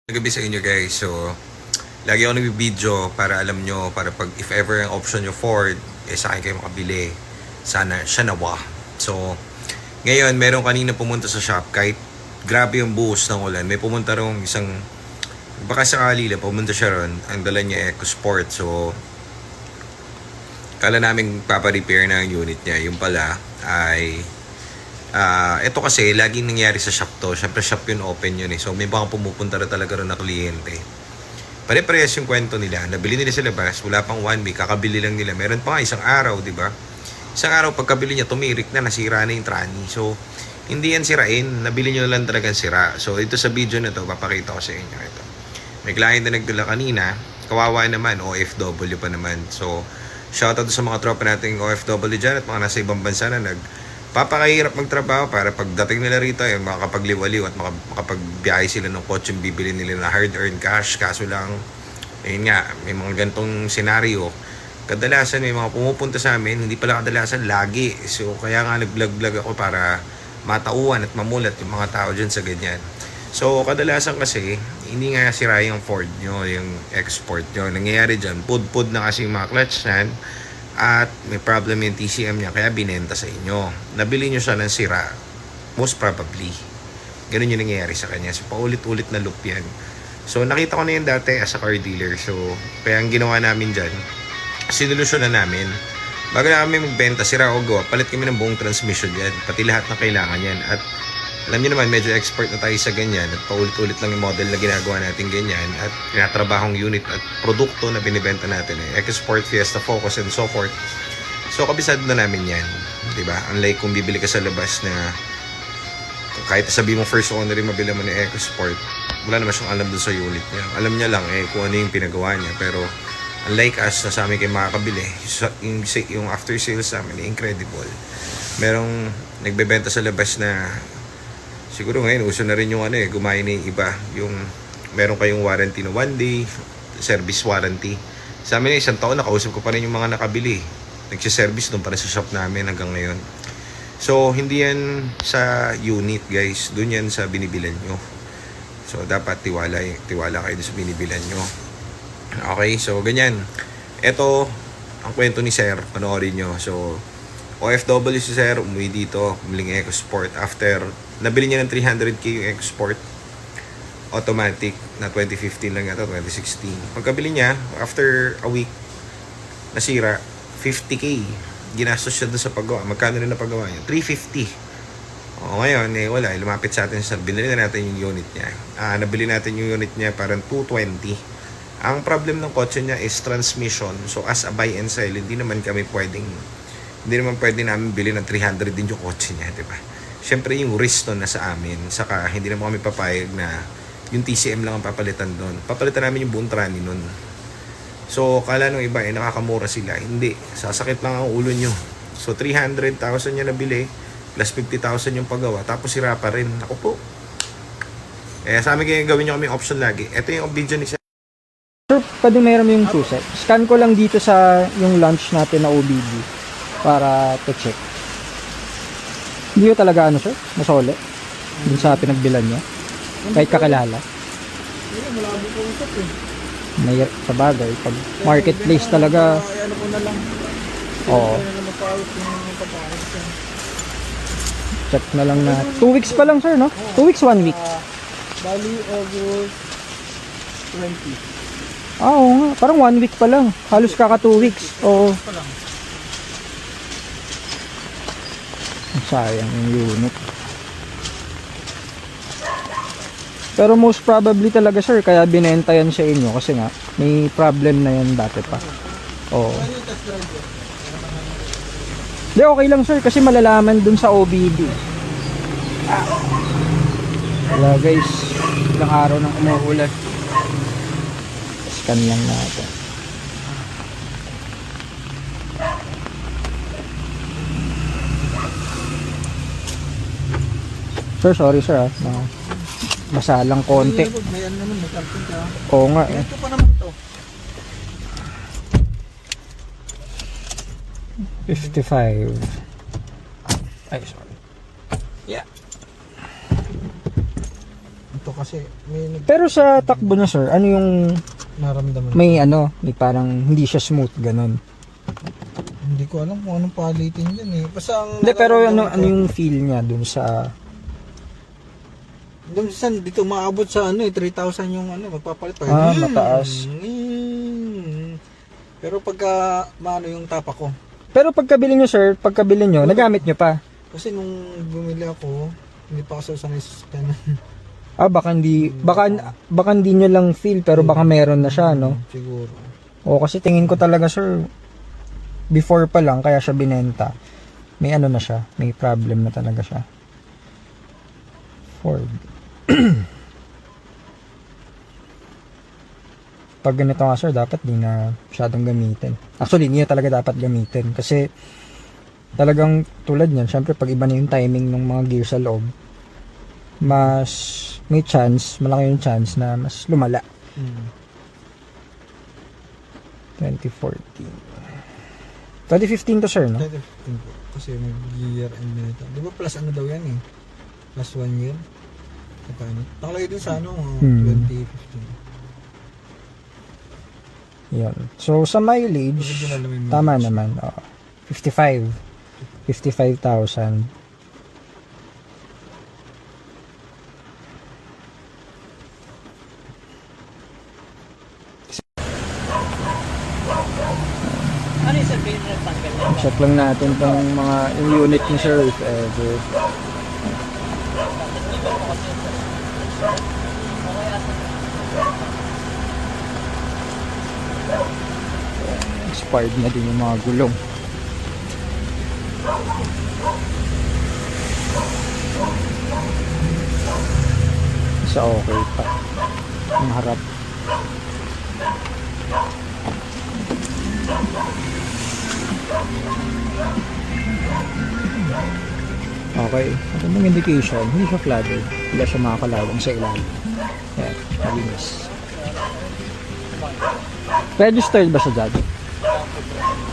Gabi sa inyo guys. So, lagi ako nag-video para alam nyo, para pag if ever ang option nyo Ford, sa akin kayo makabili. Sana siya nawa. So, ngayon, meron kanina pumunta sa shop, kahit grabe yung buhos ng ulan, may pumunta rin isang, baka sakali lang, pumunta siya ron, ang dala niya EcoSport. So, kala namin paparepair na ang unit niya. Yung pala ay ito kasi laging nangyari sa shop to. Syempre shop yun, open yun eh. So may mga pumupunta na talaga rin na kliyente. Pare-parehas yung kwento nila. Nabili nila sa labas, wala pang 1 week, kakabili lang nila. Meron pa nga isang araw, di ba? Isang araw pagkabili niya, tumirik na, nasira na yung trani. So hindi yan sirain, nabili nyo lang talagang sira. So ito sa video na to, papakita ko sa inyo ito. May client na nagdala kanina, kawawa naman, OFW pa naman. So shoutout sa mga tropa nating OFW dyan at mga nasa ibang bansa na papakahirap magtrabaho para pagdating nila rito ay makakapagliwaliw at makapagbiyahe sila ng kotse yung bibili nila na hard-earned cash. Kaso lang, ayun nga, may mga gantong senaryo. Kadalasan may mga pumupunta sa amin, hindi pala kadalasan, lagi. So kaya nga nag-vlog ako para matauhan at mamulat yung mga tao dyan sa ganyan. So kadalasan kasi, hindi nga sira yung Ford nyo, yung export nyo. Nangyayari dyan, pud-pud na kasi yung mga clutch nan, at may problem yung TCM niya kaya binenta sa inyo. Nabili nyo siya ng sira, most probably. Ganun yung nangyayari sa kanya. So paulit-ulit na loop yan. So nakita ko na yan dati as a car dealer. So kaya ang ginawa namin dyan, sinolusyon na namin. Bago na kami magbenta, sira o gawa, palit kami ng buong transmission yan. Pati lahat ng kailangan yan. At alam niyo naman, medyo expert na tayo sa ganyan at paulit-ulit lang yung model na ginagawa natin ganyan at tinatrabahong unit at produkto na binibenta natin EcoSport, Fiesta, Focus and so forth. So kabisado na namin yan, diba? Unlike kung bibili ka sa labas na kahit sabi mo first owner yung mabili mo ng EcoSport, wala naman siyang alam dun sa unit niya. Alam niya lang kung ano yung pinagawa niya, pero unlike us na sa amin kayo makakabili, yung after sales sa amin incredible. Merong nagbebenta sa labas na siguro ngayon, uso na rin yung gumain na yung iba. Yung meron kayong warranty na 1 day, service warranty. Sa amin, isang taon, nakausap ko pa rin yung mga nakabili. Nagsiservice doon pa rin sa shop namin hanggang ngayon. So, hindi yan sa unit, guys. Doon yan sa binibilan nyo. So, dapat tiwala kayo sa binibilan nyo. Okay, so ganyan. Ito, ang kwento ni Sir, panoorin nyo. So, OFW si Sir, umuwi dito, bumili ng EcoSport. After, nabili niya ng 300k yung EcoSport. Automatic, na 2015 lang yata, 2016. Pagkabili niya, after a week, nasira, 50k. Ginastos siya doon sa paggawa. Magkano rin na paggawa niya? 350. O ngayon, wala, lumapit sa atin si Sir. Binili na natin yung unit niya. Nabili natin yung unit niya parang 220. Ang problem ng kotse niya is transmission. So, as a buy and sell, hindi naman pwede namin bilhin ng 300 din yung kotse niya, di ba? Siyempre yung risk nun nasa amin. Saka hindi naman kami papayag na yung TCM lang ang papalitan doon. Papalitan namin yung buong trani nun. So, kala nung iba, nakakamura sila. Hindi. Sasakit lang ang ulo nyo. So, 300,000 niya nabili, plus 50,000 yung paggawa, tapos sira pa rin. Ako po. Sa amin kayo gawin nyo kami option lagi. Ito yung video ni Sir. Sir, pwede meron yung susi. Scan ko lang dito sa yung launch natin na OBD. Para to check. Hindi ko talaga sir, masole. Dun sa pinagbilan niya. Kahit kakilala. May sa bagay. Pag marketplace talaga. Oo. Check na lang na. 2 weeks pa lang sir, no? 2 weeks, 1 week. Bali, August 20. Oo nga. Parang 1 week pa lang. Halos kaka 2 weeks. Oo. Sayang yung unit. Pero most probably talaga sir, kaya binenta yan sa inyo kasi nga may problem na yan dati pa. Oo. Di, okay lang sir kasi malalaman dun sa OBD. Wala guys, ilang araw nang umuulan. Scan lang natin. Sir, sorry sir basa lang konti. May ano naman, may camping ka. Oo nga Ito pa naman ito. 55. Ay, sorry. Yeah. to kasi may Pero sa takbo na sir, ano yung naramdaman. may parang hindi siya smooth ganun. Hindi ko alam kung anong palitin yan eh. Basta ang Hindi, pero nararamdaman ano ko, yung feel niya dun sa doon dito maabot sa 3,000 yung magpapalit pa. mataas. Pero pagka maano yung tapak ko. Pero pagkabili nyo sir, nagamit nyo pa. Kasi nung bumili ako, hindi pa ako sanay sa sasakyan. Baka hindi nyo lang feel pero baka meron na siya, no? Siguro. O kasi tingin ko talaga sir, before pa lang kaya siya binenta. May ano na siya, may problem na talaga siya. Ford. Pag ganito nga sir, dapat di na masyadong gamitin. Actually, hindi na talaga dapat gamitin. Kasi talagang tulad niyan, syempre pag iba na yung timing ng mga gear sa loob, mas may chance, malaki yung chance na mas lumala. 2014. 2015 to sir, no? 2015 po. Kasi mag-year end na ito. Di ba plus ano daw yan eh? Plus 1 year? Magkano? Nakalagay din sa 2015. Yan. So, sa mileage, Original naman yung tama mileage. naman. 55,000. Ano yung sabihin na tanggal na? Check lang natin tong mga yung unit ni sir if ever. Expired na din yung mga gulong. Isa okay pa. Ang harap. Okay. Magandang indication. Hindi siya flooded. Hindi siya makakalawang sa ilalim. Yan. Malinis. Registered ba siya dyan?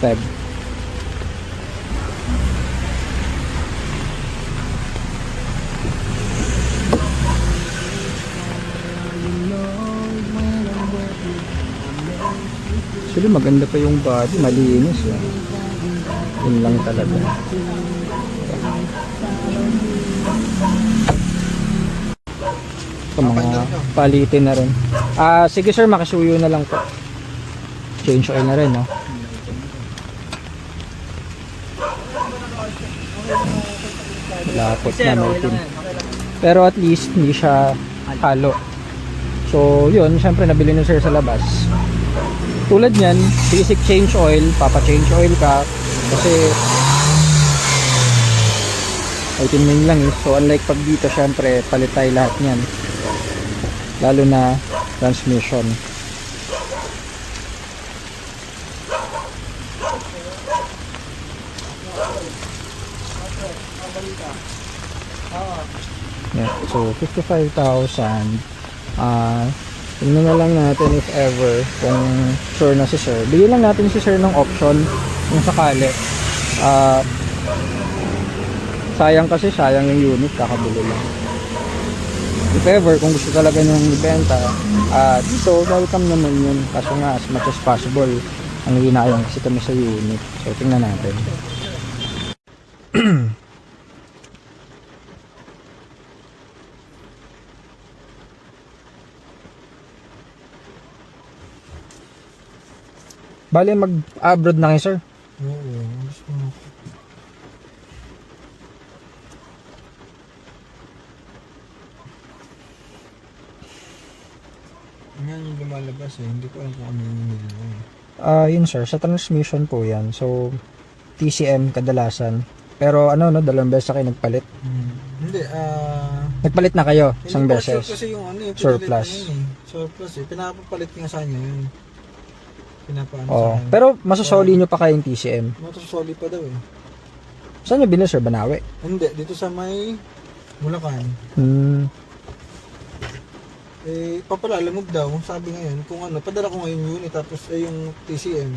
Feb. Actually, maganda pa yung body. Malinis. Yun lang talaga. Ito mga palitin na rin. Sige sir, makisuyo na lang po. Change oil na rin, no? Lapot na may pin. Pero at least, hindi siya halo. So, yun, syempre nabili na sir sa labas. Tulad niyan, basic change oil, papa-change oil ka. Kasi, item lang eh. So, unlike pag dito, syempre, palit tayo lahat niyan. Lalo na transmission. Yeah, so 55,000. Tingnan na lang natin if ever kung sure na si sir. Bigyan lang natin si sir ng option kung sakali. Sayang kasi, sayang yung unit, kakabili lang. If ever, kung gusto talaga niyong ibenta, dito, welcome naman yun. Kaso nga, as much as possible, ang hinayang kasi kami sa unit. So, tingnan natin. Bale, mag-abroad na kayo, sir? Oo, gusto mo. Yan yung lumalabas eh. Hindi ko alam kung ano yung nila eh. Yun sir, sa transmission po yan. So, TCM kadalasan. Pero ano, no, dalawang beses na kayo nagpalit. Hindi, Nagpalit na kayo, isang hindi ko beses. sure kasi yung ano eh. Surplus. pinalit na yun eh. Surplus eh. Pinapapalit nga sa kanya yun. Pinapaano sa Oo. kanya. Pero masasoli nyo pa kayong TCM. Motorsoli pa daw eh. Saan nyo binili sir? Banawe? Hindi, dito sa may Bulacan. Papalalamog daw, sabi ngayon, kung ano, padala ko ngayon unit, tapos yung TCM,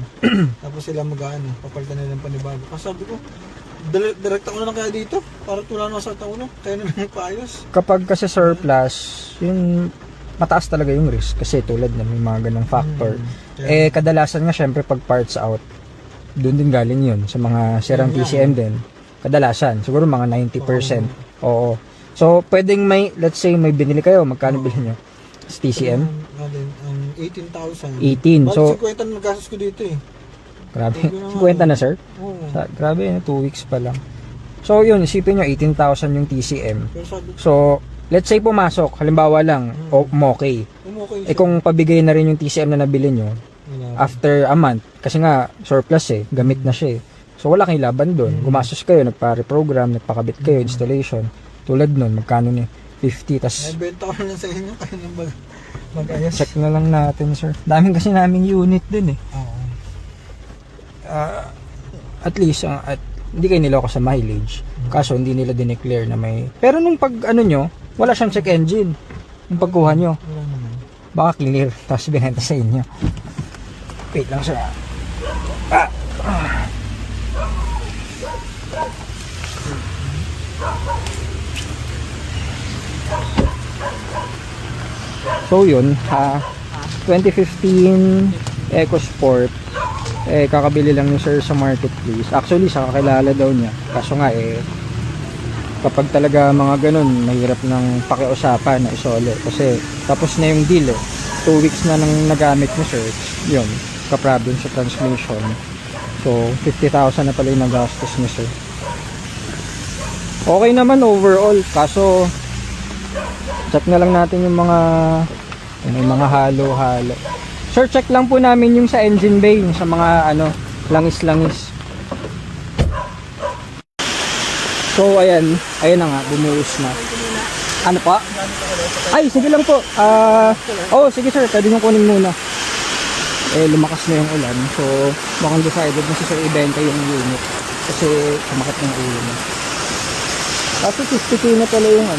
tapos sila mag-ano, papalitan nila ng panibago. Kasi sabi ko, Direct ako na lang kaya dito. Para wala na sa tao, no? Kaya na lang paayos. Kapag kasi surplus, yung mataas talaga yung risk kasi tulad na may mga ganong factor. Kadalasan nga syempre pag parts out, doon din galing yun sa mga sirang TCM din. Kadalasan, siguro mga 90%. Oo. So, pwedeng may, let's say may binili kayo, magkano bilhin nyo? Sa TCM? 18,000. 18. So, 50 na nagastos ko dito eh. grabe. 50 na, sir? Oo. Grabe, 2 weeks pa lang. So, yun, isipin nyo, 18,000 yung TCM. Pero sabi ko, So, let's say pumasok, halimbawa lang, okay. okay. Eh kung pabigay na rin yung TCM na nabili nyo, after a month, kasi nga surplus eh, gamit na siya eh. So wala kayong laban doon. Gumastos kayo, nagpa-reprogram, nagpakabit kayo, installation. Tulad nun, magkano ni 50, tas Naibenta ko na sa inyo, kaya nang mag-ayos. check na lang natin, sir. Daming kasi naming unit din eh. Oo. At least, hindi kayo niloko sa mileage. Kaso hindi nila dineclare na may... Pero nung pag ano nyo, wala siyang check engine. Yung pagkuha nyo, Wala naman. baka clear, tapos binenta sa inyo. Wait lang, sir. So yun, 2015 EcoSport, kakabili lang ni sir sa marketplace. Actually, sa kakilala daw niya. Kaso nga kapag talaga mga ganun, mahirap nang pakiusapan na isole. Kasi tapos na yung deal 2 weeks na nang nagamit ni sir. Yun, ka-problem sa transmission. So, 50,000 na pala yung nagastos ni sir. Okay naman overall. Kaso, check na lang natin yung mga halo-halo. Sir, check lang po namin yung sa engine bay, yung sa mga langis-langis. So, ayan na nga, bumuhos na. Ano pa? Ay, sige lang po. Sige sir, pwede nyo kunin muna. Lumakas na yung ulan. So, mukhang decided na si sir ibenta yung unit. Kasi, kumakat ng ulan. Kasi 50k na pala yung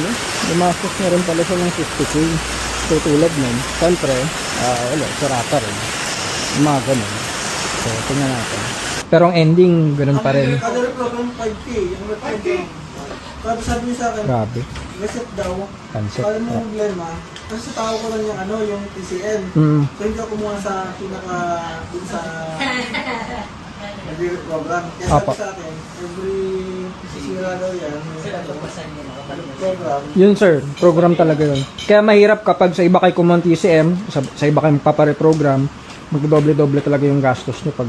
lumastos na rin pala siya ng 50k. So, tulad nun, siyempre, sarata rin. Yung mga ganun. So, tingnan natin. Pero ang ending, ganun pa rin. Kada program 5K, yung 5K. Kada sabi niya sa akin, Grabe. reset daw. Concept. Kala mo yung problema, kasi tao ko lang yung TCM. So hindi ako kumuha sa dun sa program. Kaya sabi sa akin, every sira daw yan, program. Yun sir, program talaga yun. Kaya mahirap kapag sa iba kayo kumuha ng TCM, sa iba kayo papareprogram, magdodoble-doble talaga yung gastos nyo pag